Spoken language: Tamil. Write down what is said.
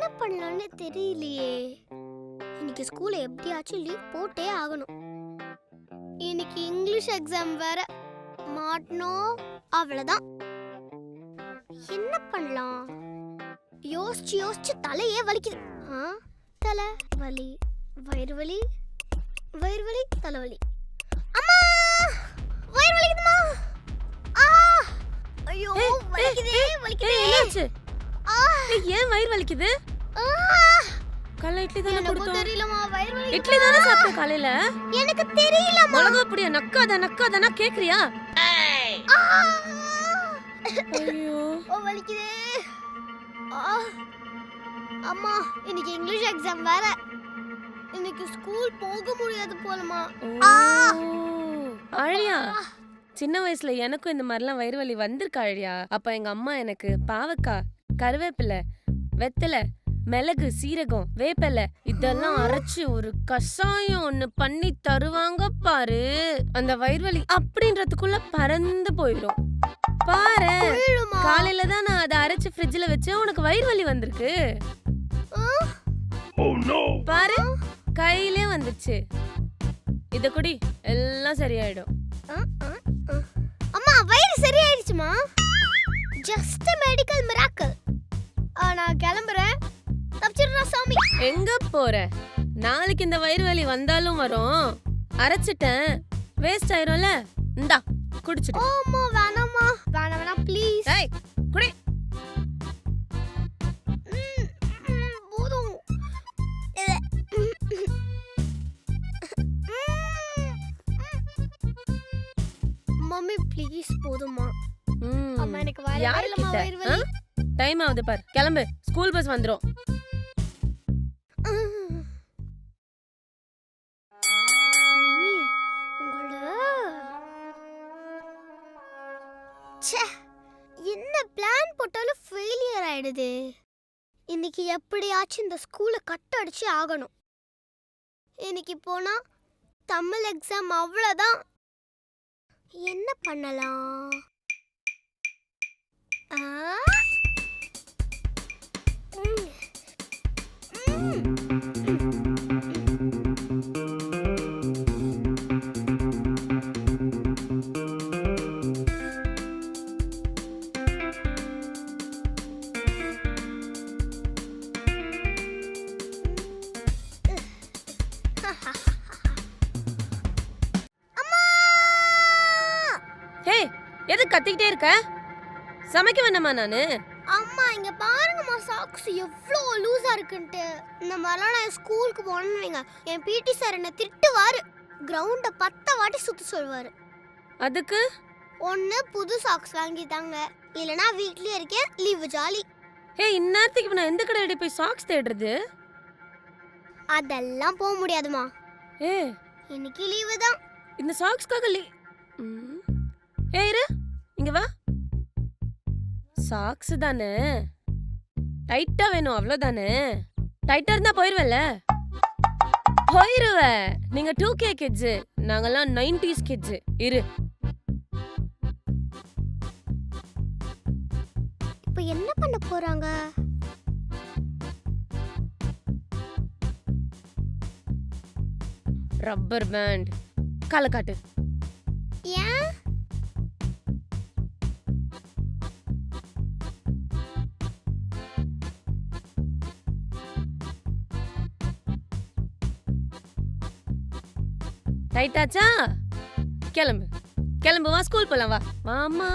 என்ன பண்ணலாம்னு தெரியலையே. இன்னைக்கு ஸ்கூல்ல எப்படியாச்சும் லீவ் போட்டே ஆகணும். இன்னைக்கு இங்கிலீஷ் எக்ஸாம் வேற, மாட்டணும். அவ்வளவுதான். என்ன பண்ணலாம்? யோசிச்சு யோசிச்சு தலையே வலிக்குது. தலை வலி, வயிறு வலி, வயிறு வலி, தலைவலி. அம்மா, வயிறு வலிக்குதுமா. ஐயோ, வலிக்குதே வலிக்குதே. என்னாச்சு? ஏன் வயிறு வலிக்குது? காலைல இட்லி தானே கொடுத்தோம். தெரியலமா, வயிறு வலிக்குது. இட்லி தானே சாப்பிட்ட காலையில. எனக்கு தெரியலமா. மிளகா பொடியா நக்காதனா கேக்குறியா? ஐயோ, வலிக்குதே. அம்மா, இன்னைக்கு இங்கிலீஷ் எக்ஸாம் வேற. இன்னைக்கு ஸ்கூல் போக முடியாது போலமா. ஆழியா, சின்ன வயசுல எனக்கும் இந்த மாதிரிலாம் வயிறு வலி வந்திருக்கு ஆழியா. அப்ப எங்க அம்மா எனக்கு பாவக்காய், கருவேப்பிலை, வெத்தலை, மிளகு, சீரகம், வேப்பிலை இதெல்லாம் அரைச்சு ஒரு கஷாயம் ஒண்ணு பண்ணி தருவாங்க பாரு. அந்த வயிறு வலி அப்படின்றதுக்குள்ள பறந்து போயிடும் பாரு. காலையில தான் நான் அதை அரைச்சு ஃப்ரிட்ஜ்ல வச்சேன், உனக்கு வயிறு வலி வந்திருக்கு பாரு. கையிலே வந்துச்சு. இத குடி, எல்லாம் சரியாயிடும். அம்மா, வயிறு சரியாயிடுச்சுமா. Just medical miracle. நான் கிளம்புறேன். தப்பிச்சிடுறா சாமி. எங்க போற? நாளைக்கு இந்த வயிறு வலி வந்தாலும் வரும். அரைச்சிட்டேன், வேஸ்ட் ஆயிரும்ல. இந்தா குடிச்சிடு. அம்மா வேணாம்மா, வேணாம் ப்ளீஸ். ஏய், குடி. போதும். மம்மி ப்ளீஸ் போதுமா. அம்மா, எனக்கு வயிறு வலி. டைம் ஆகுது பாரு, கிளம்பு. ஸ்கூல் பஸ் வந்துரும். என்ன பிளான் போட்டாலும் ஃபெயிலியர் ஆயிடுது. இன்னைக்கு எப்படியாச்சும் இந்த ஸ்கூலை கட் அடிச்சு ஆகணும். இன்னைக்கு போனா தமிழ் எக்ஸாம், அவ்வளவுதான். என்ன பண்ணலாம்? ஹே, எது கத்திக்கிட்டே இருக்க? சமைக்க வேண்டாமா நானு? அம்மா, இங்க பாருங்கம்மா, சாக்ஸ் எவ்வளோ லூஸா இருக்குன்ட்டு. இந்த மாதிரிலாம் நான் ஸ்கூலுக்கு போனேன்னு வைங்க, என் பிடி சார் என்ன திட்டுவாரு. கிரவுண்ட 10 வாட்டி சுத்த சொல்வாரு. அதுக்கு ஒண்ணு புது சாக்ஸ் வாங்கி தாங்க, இல்லனா வீட்லயே இருக்கேன், லீவு ஜாலி. ஹே, இந்நேரத்துக்கு நான் எந்த கடையில போய் சாக்ஸ் தேடுறது? அதெல்லாம் போக முடியாதுமா. ஏ, இன்னைக்கு லீவு தான். இந்த சாக்ஸ்க்காக ஏய் இரு, இங்க வா. சாக்ஸ் தானே, டைட்டா வேணும், அவ்வளவுதானே. டைட்டா இருந்தா போயிருவல. போயிருவ. நீங்க 2K கிட்ஸ், நாங்கெல்லாம் 90s கிட்ஸ். இரு. இப்போ என்ன பண்ண போறாங்க? Rubber band. கால காட்டு. ஏன்? டைட்டாச்சா? கிளம்பு, கிளம்பு, வா ஸ்கூல் போலாம். வா வாமா.